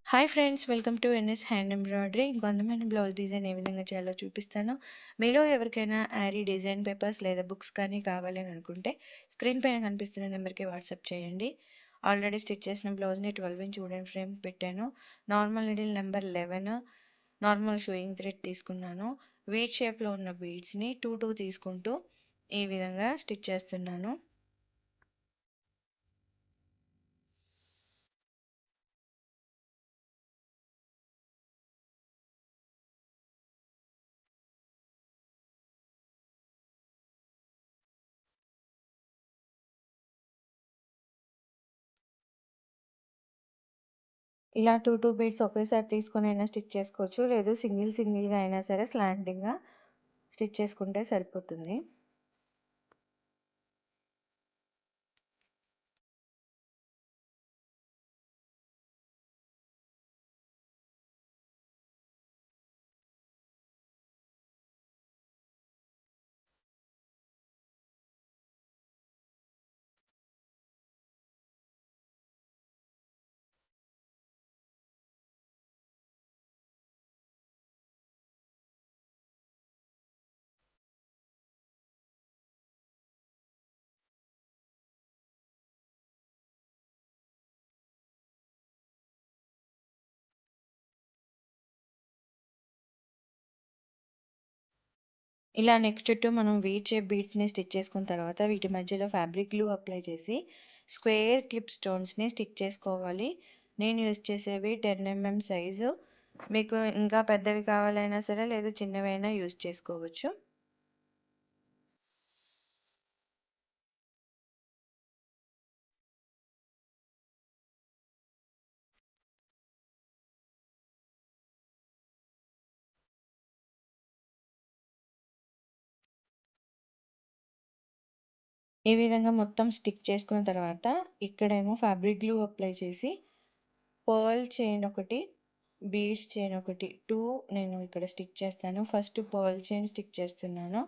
Hi friends, welcome to NS hand embroidery. ఇంకొంతమంది blouse design ఏ విధంగా చేయాలో చూపిస్తాను. మీలో ఎవరికైనా యారీ డిజైన్ పేపర్స్ లేదా బుక్స్ కానీ కావాలి అని అనుకుంటే స్క్రీన్ పైన కనిపిస్తున్న నెంబర్కి వాట్సాప్ చేయండి. ఆల్రెడీ స్టిచ్ చేసిన బ్లౌజ్ని 12 ఇంచ్ వుడెన్ ఫ్రేమ్ పెట్టాను. Normal needle number 11, normal sewing thread తీసుకున్నాను. వీట్ షేప్లో ఉన్న బీడ్స్ని 2 తీసుకుంటూ ఈ విధంగా స్టిచ్ చేస్తున్నాను. ఇలా 2 బీడ్స్ ఒకేసారి తీసుకొని అయినా స్టిచ్ చేసుకోవచ్చు. లేదు సింగిల్‌గా అయినా సరే స్లాంటింగ్‌గా స్టిచ్ చేసుకుంటే సరిపోతుంది. ఇలా నెక్ చుట్టూ మనం వీట్ షేప్ బీడ్స్‌ని స్టిచ్ చేసుకున్న తర్వాత వీటి మధ్యలో ఫ్యాబ్రిక్ గ్లూ అప్లై చేసి స్క్వేర్ క్లిప్ స్టోన్స్‌ని స్టిక్ చేసుకోవాలి. నేను యూజ్ చేసేవి 10 mm సైజు. మీకు ఇంకా పెద్దవి కావాలైనా సరే లేదు చిన్నవైనా యూజ్ చేసుకోవచ్చు. ఈ విధంగా మొత్తం స్టిక్ చేసుకున్న తర్వాత ఇక్కడేమో ఫ్యాబ్రిక్ గ్లూ అప్లై చేసి పర్ల్ చైన్ ఒకటి, బీడ్స్ చైన్ ఒకటి 2 నేను ఇక్కడ స్టిక్ చేస్తాను. ఫస్ట్ పర్ల్ చైన్ స్టిక్ చేస్తున్నాను.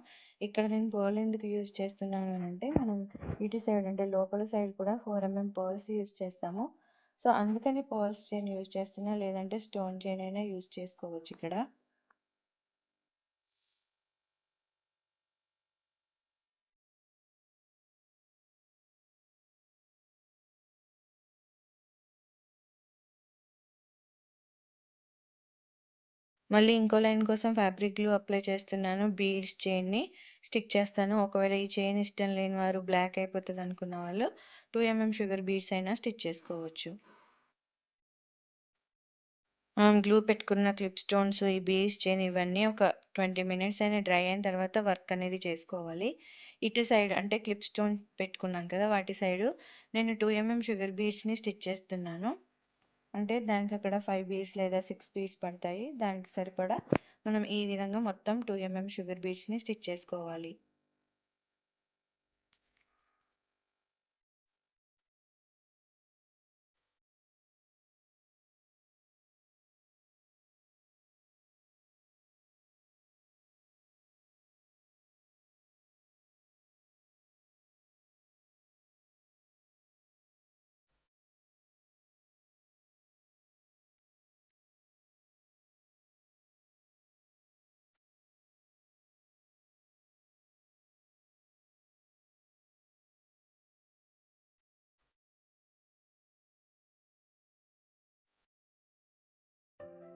ఇక్కడ నేను పర్ల్ ఎందుకు యూజ్ చేస్తున్నాను అనంటే మనం ఇటు సైడ్ అంటే లోపల సైడ్ కూడా 4 mm పర్ల్స్ యూజ్ చేస్తాము. సో అందుకని పర్ల్స్ చైన్ యూజ్ చేస్తున్నా, లేదంటే స్టోన్ చైన్ అయినా యూజ్ చేసుకోవచ్చు ఇక్కడ. మళ్ళీ ఇంకో లైన్ కోసం ఫ్యాబ్రిక్ గ్లూ అప్లై చేస్తున్నాను. బీడ్స్ చైన్ని స్టిక్ చేస్తాను. ఒకవేళ ఈ చైన్ ఇష్టం లేని వారు బ్లాక్ అయిపోతుంది అనుకున్న వాళ్ళు 2 mm షుగర్ బీడ్స్ అయినా స్టిచ్ చేసుకోవచ్చు. గ్లూ పెట్టుకున్న క్లిప్ స్టోన్స్, ఈ బీడ్స్ చైన్ ఇవన్నీ ఒక 20 మినిట్స్ అయినా డ్రై అయిన తర్వాత వర్క్ అనేది చేసుకోవాలి. ఇటు సైడ్ అంటే క్లిప్ స్టోన్ పెట్టుకున్నాం కదా, వాటి సైడు నేను 2 mm షుగర్ బీడ్స్ని స్టిచ్ చేస్తున్నాను. అంటే దానికి అక్కడ 5 బీడ్స్ లేదా 6 బీడ్స్ పడతాయి. దానికి సరిపడా మనం ఈ విధంగా మొత్తం 2 mm షుగర్ బీడ్స్ని స్టిచ్ చేసుకోవాలి.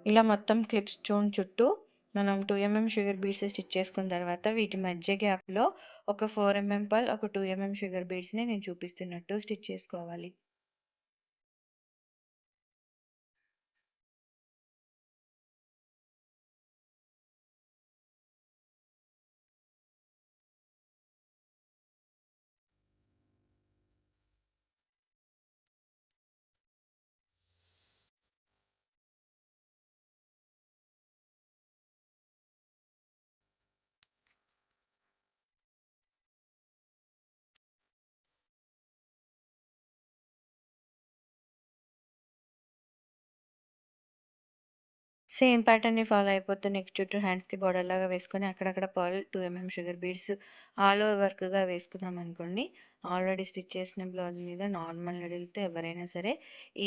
ఇలా మొత్తం క్లిప్ స్టోన్ చుట్టూ మనం 2 mm షుగర్ బీడ్స్ స్టిచ్ చేసుకున్న తర్వాత వీటి మధ్య గ్యాప్లో ఒక 4 mm పర్ల్, ఒక 2 mm షుగర్ బీడ్స్ని నేను చూపిస్తున్నట్టు స్టిచ్ చేసుకోవాలి. సేమ్ ప్యాటర్న్ని ఫాలో అయిపోతూ నెక్ చుట్టూ హ్యాండ్స్కి బార్డర్ లాగా వేసుకొని అక్కడక్కడ purl 2 mm sugar beads all over వర్క్గా వేసుకున్నాం అనుకోండి, ఆల్రెడీ స్టిచ్ చేసిన బ్లౌజ్ మీద నార్మల్ నీడిల్తో ఎవరైనా సరే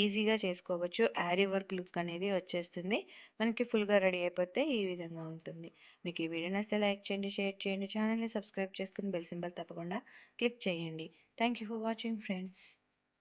ఈజీగా చేసుకోవచ్చు. యారీ వర్క్ లుక్ అనేది వచ్చేస్తుంది. మనకి ఫుల్గా రెడీ అయిపోతే ఈ విధంగా ఉంటుంది. మీకు ఈ వీడియో నచ్చితే లైక్ చేయండి, షేర్ చేయండి, ఛానల్ని సబ్స్క్రైబ్ చేసుకుని బెల్ సింబల్ తప్పకుండా క్లిక్ చేయండి. Thank you for watching friends.